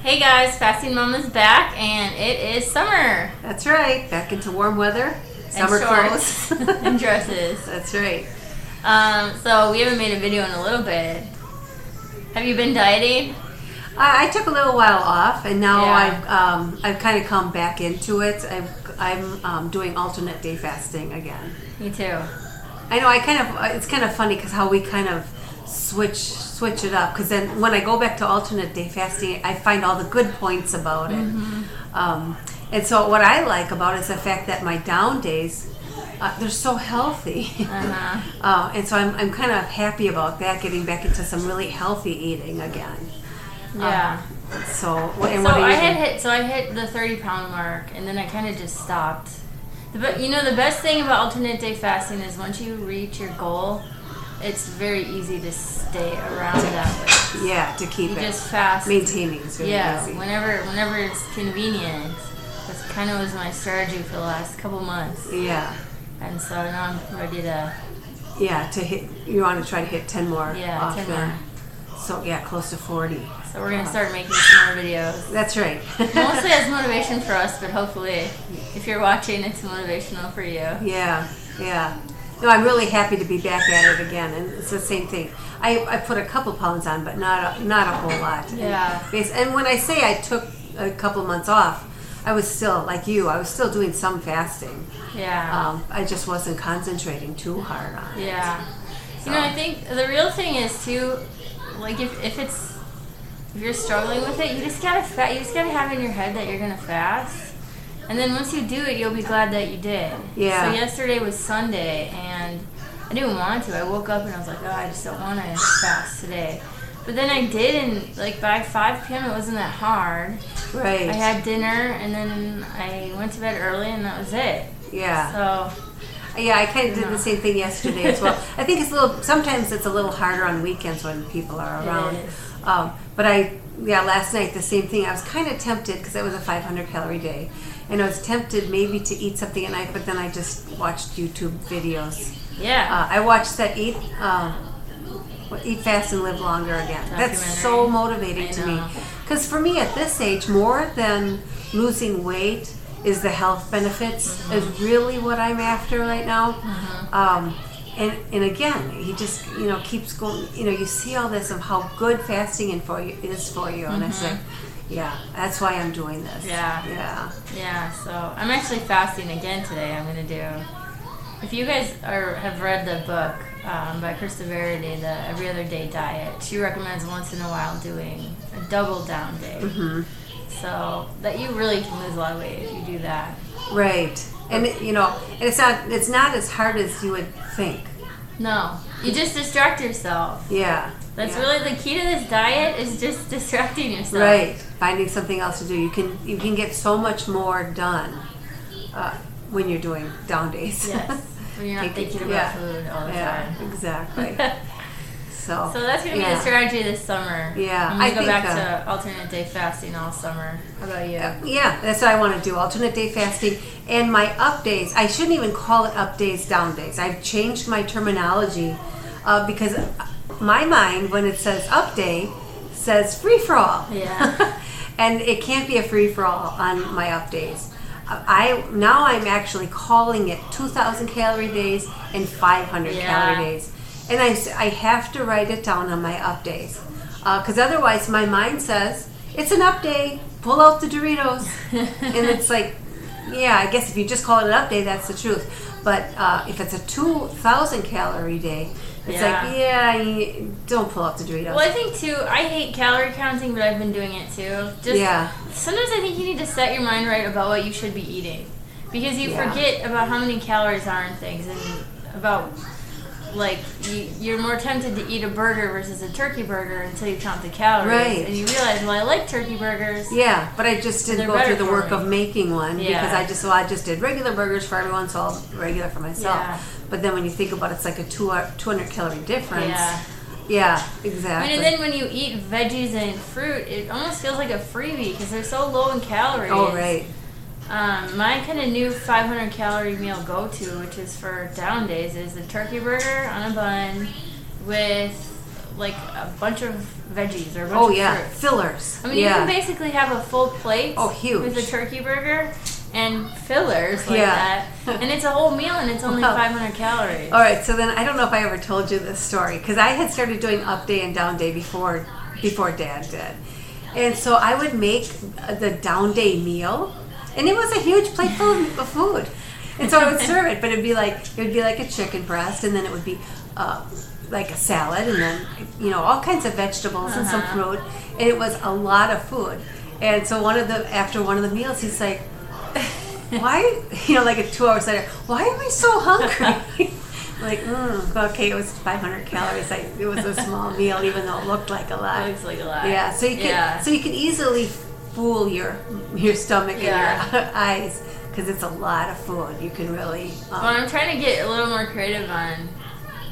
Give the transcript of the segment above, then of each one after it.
Hey guys, Fasting Mom is back and it is summer. That's right. Back into warm weather. Summer clothes. and dresses. That's right. So we haven't made a video in a little bit. Have you been dieting? I took a little while off, and now Yeah. I've kind of come back into it. I'm doing alternate day fasting again. Me too. I know. It's kind of funny because how we kind of switch it up. Because then when I go back to alternate day fasting, I find all the good points about it. And so what I like about it is the fact that my down days, they're so healthy. And so I'm kind of happy about that, getting back into some really healthy eating again. Yeah. What are you I hit the 30-pound mark, and then I kind of just stopped. The best thing about alternate day fasting is once you reach your goal, it's very easy to stay around that way. Yeah, to keep You it. just fast. Maintaining is really easy. Whenever it's convenient. That's kind of was my strategy for the last couple months. Yeah. And so now I'm ready to. Yeah, you want to try to hit 10 more. Yeah, 10 more. So yeah, close to 40. So we're gonna start making some more videos. That's right. Mostly as motivation for us, but hopefully, if you're watching, it's motivational for you. Yeah. No, I'm really happy to be back at it again, and it's the same thing. I put a couple pounds on, but not a whole lot. Yeah. And when I say I took a couple months off, I was still like you. I was still doing some fasting. Yeah. I just wasn't concentrating too hard on it. Yeah. So. I think the real thing is too, like if you're struggling with it, you just gotta have in your head that you're gonna fast. And then once you do it, you'll be glad that you did. Yeah. So yesterday was Sunday, and I didn't want to. I woke up and I was like, oh, I just don't want to fast today. But then I did, and like by 5 p.m. it wasn't that hard. Right. I had dinner, and then I went to bed early, and that was it. Yeah. So. Yeah, I kind of did the same thing yesterday as well. I think sometimes it's a little harder on weekends when people are around. It is. But last night the same thing. I was kind of tempted because it was a 500 calorie day. And I was tempted maybe to eat something at night, but then I just watched YouTube videos. Yeah. I watched that Eat Fast and Live Longer again. That's so motivating to me. Because for me at this age, more than losing weight is the health benefits is really what I'm after right now. And again, he just keeps going. You see all this of how good fasting is for you, and it's like, yeah, that's why I'm doing this. Yeah. So I'm actually fasting again today. I'm gonna do. If you guys have read the book by Krista Verity, the Every Other Day Diet, she recommends once in a while doing a double down day. So that you really can lose a lot of weight if you do that. Right. And it's not as hard as you would think. No, you just distract yourself. Yeah. That's really the key to this diet is just distracting yourself. Right. Finding something else to do. You can get so much more done when you're doing down days. Yes. When you're not thinking about food all the time. Yeah, exactly. So that's going to be the strategy this summer. Yeah. I'm going to go back to alternate day fasting all summer. How about you? Yeah, that's what I want to do. Alternate day fasting. And my up days, I shouldn't even call it up days, down days. I've changed my terminology because my mind, when it says up day, says free-for-all. Yeah. And it can't be a free-for-all on my up days. I'm actually calling it 2,000 calorie days and 500 calorie days. And I have to write it down on my up days. Because otherwise my mind says, it's an up day, pull out the Doritos. And it's like, yeah, I guess if you just call it an up day, that's the truth. But if it's a 2,000 calorie day, it's don't pull out the Doritos. Well, I think too, I hate calorie counting, but I've been doing it too. Sometimes I think you need to set your mind right about what you should be eating. Because you forget about how many calories are in things and about... Like, you're more tempted to eat a burger versus a turkey burger until you count the calories. Right. And you realize, well, I like turkey burgers. Yeah, but I just didn't go through the work of making one because I just did regular burgers for everyone, so I'll regular for myself. Yeah. But then when you think about it, it's like a 200 calorie difference. Yeah, exactly. And then when you eat veggies and fruit, it almost feels like a freebie because they're so low in calories. Oh, right. My kind of new 500 calorie meal go-to, which is for down days, is a turkey burger on a bun with like a bunch of veggies or a bunch Oh of yeah, fruits. fillers. I mean, you can basically have a full plate huge. with a turkey burger and fillers like Yeah. that. And it's a whole meal and it's only Wow. 500 calories. All right, so then I don't know if I ever told you this story because I had started doing up day and down day before Dad did. And so I would make the down day meal, and it was a huge plate full of food. And so I would serve it, but it would be like a chicken breast, and then it would be like a salad, and then all kinds of vegetables and some fruit, and it was a lot of food. And so after one of the meals, he's like, "Why?" Like 2 hours later, "Why am I so hungry?" Like, okay, it was 500 calories. It was a small meal, even though it looked like a lot. It looks like a lot. Yeah, so you can easily fool your stomach and your eyes because it's a lot of food. You can really. Well, I'm trying to get a little more creative on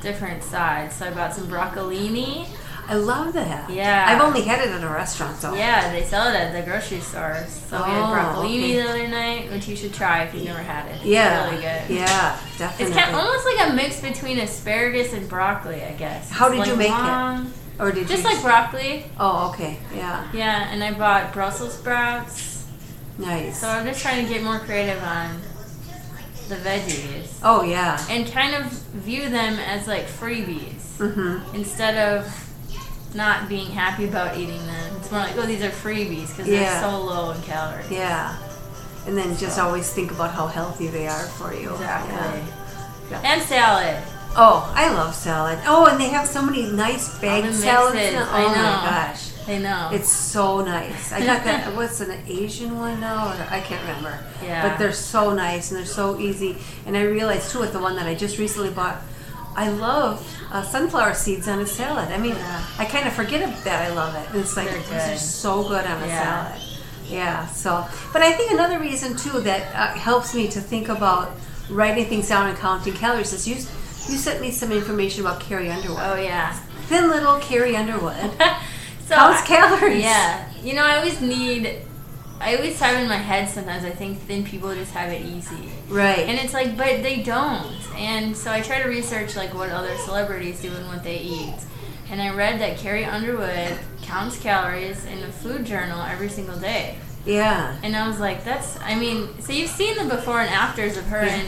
different sides. So I bought some broccolini. I love that. Yeah. I've only had it at a restaurant, though. Yeah, they sell it at the grocery stores. So we had broccolini the other night, which you should try if you've never had it. It's really good. Yeah, definitely. It's kind of almost like a mix between asparagus and broccoli, I guess. How did It's you make long, it? Or did just you like broccoli. Oh, okay. Yeah. Yeah, and I bought Brussels sprouts. Nice. So I'm just trying to get more creative on the veggies. Oh, yeah. And kind of view them as like freebies. Mm-hmm. Instead of not being happy about eating them. It's more like, oh, these are freebies because they're so low in calories. Yeah. And then just always think about how healthy they are for you. Exactly. Yeah. And salad. Oh, I love salad. Oh, and they have so many nice bagged salads now. I know. Oh my gosh. I know. It's so nice. I got that, what's an Asian one now? Or I can't remember. Yeah. But they're so nice and they're so easy. And I realized too with the one that I just recently bought, I love sunflower seeds on a salad. I mean, I kind of forget that I love it. And it's like, they're so good on a salad. Yeah, so. But I think another reason too that helps me to think about writing things down and counting calories is you sent me some information about Carrie Underwood. Oh, yeah. Thin little Carrie Underwood. Counts calories. Yeah. I always have in my head sometimes I think thin people just have it easy. Right. And it's like, but they don't. And so I try to research like what other celebrities do and what they eat. And I read that Carrie Underwood counts calories in a food journal every single day. Yeah. And I was like, so you've seen the before and afters of her in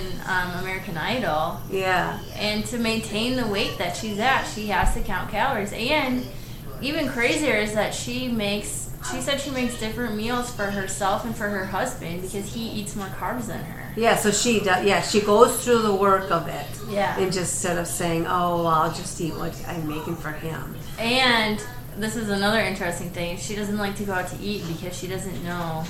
American Idol. Yeah. And to maintain the weight that she's at, she has to count calories. And even crazier is that she said she makes different meals for herself and for her husband because he eats more carbs than her. Yeah, so she does. Yeah, she goes through the work of it. Yeah. And just instead of saying, "Oh, well, I'll just eat what I'm making for him." And this is another interesting thing. She doesn't like to go out to eat because she doesn't know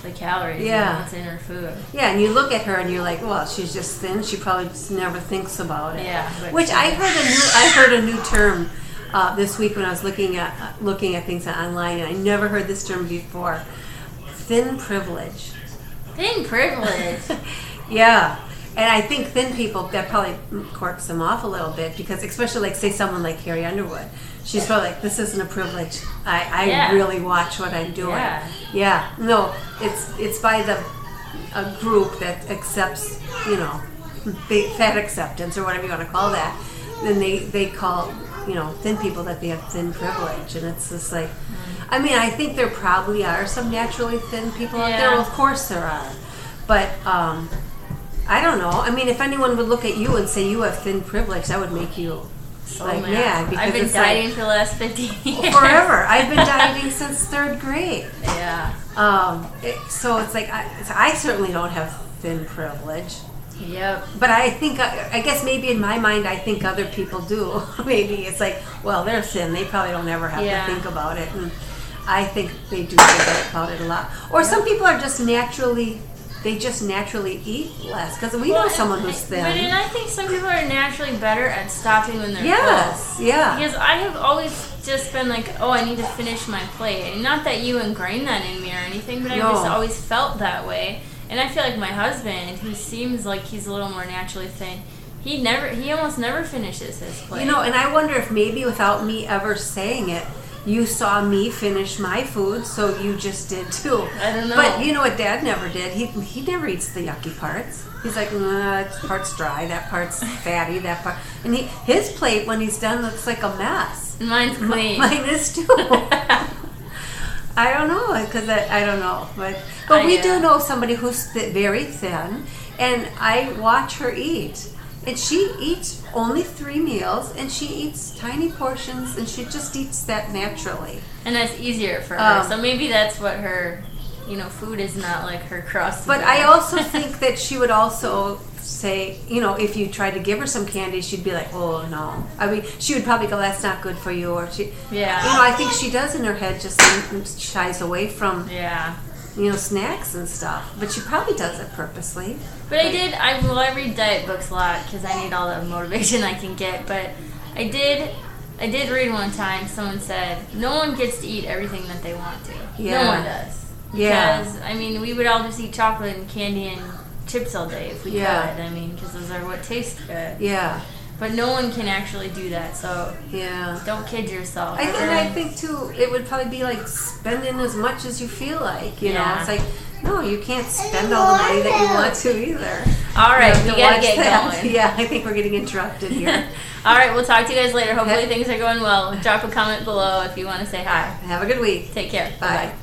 the calories and what's in her food. Yeah, and you look at her and you're like, "Well, she's just thin. She probably just never thinks about it." Yeah. Which I heard a new term this week when I was looking at things online, and I never heard this term before. Thin privilege. Thin privilege. Yeah. And I think thin people, that probably corks them off a little bit because especially like say someone like Carrie Underwood, she's probably like, this isn't a privilege. I really watch what I'm doing. Yeah. No, it's by a group that accepts, fat acceptance or whatever you want to call that. Then they call, thin people that they have thin privilege. And it's just like, I mean, I think there probably are some naturally thin people out there. Well, of course there are. But, I don't know. I mean, if anyone would look at you and say you have thin privilege, that would make you so mad. Because I've been dieting for the last 15 years. Forever. I've been dieting since 3rd grade. Yeah. So it's like, I certainly don't have thin privilege. Yep. But I think, I guess maybe in my mind, I think other people do. Maybe it's like, well, they're thin. They probably don't ever have to think about it. And I think they do think about it a lot. Or some people are just naturally eat less. Because we know someone who's thin. But I think some people are naturally better at stopping when they're full. Yeah. Because I have always just been like, oh, I need to finish my plate. And not that you ingrained that in me or anything, but I've just always felt that way. And I feel like my husband, who seems like he's a little more naturally thin, he almost never finishes his plate. And I wonder if maybe without me ever saying it, you saw me finish my food, so you just did too. I don't know. But you know what Dad never did? He never eats the yucky parts. He's like, that part's dry, that part's fatty, that part. And his plate, when he's done, looks like a mess. Mine's clean. Mine is too. I don't know, because I don't know. But we do know somebody who's very thin, and I watch her eat. And she eats only 3 meals, and she eats tiny portions, and she just eats that naturally. And that's easier for her. So maybe that's what her, food is not like her cross. But I also think that she would also say, if you tried to give her some candy, she'd be like, oh, no. I mean, she would probably go, that's not good for you. Or I think she does in her head just shies away from snacks and stuff, but she probably does it purposely. But I read diet books a lot because I need all the motivation I can get. But I did read one time, someone said, no one gets to eat everything that they want to. Yeah. No one does. Yeah. Because, we would all just eat chocolate and candy and chips all day if we could. Because those are what taste good. Yeah. But no one can actually do that, so don't kid yourself. I think too, it would probably be like spending as much as you feel like. You know, it's like, no, you can't spend all the money that you want to either. All right, we gotta get going. Yeah, I think we're getting interrupted here. All right, we'll talk to you guys later. Hopefully things are going well. Drop a comment below if you want to say hi. Have a good week. Take care. Bye. Bye-bye.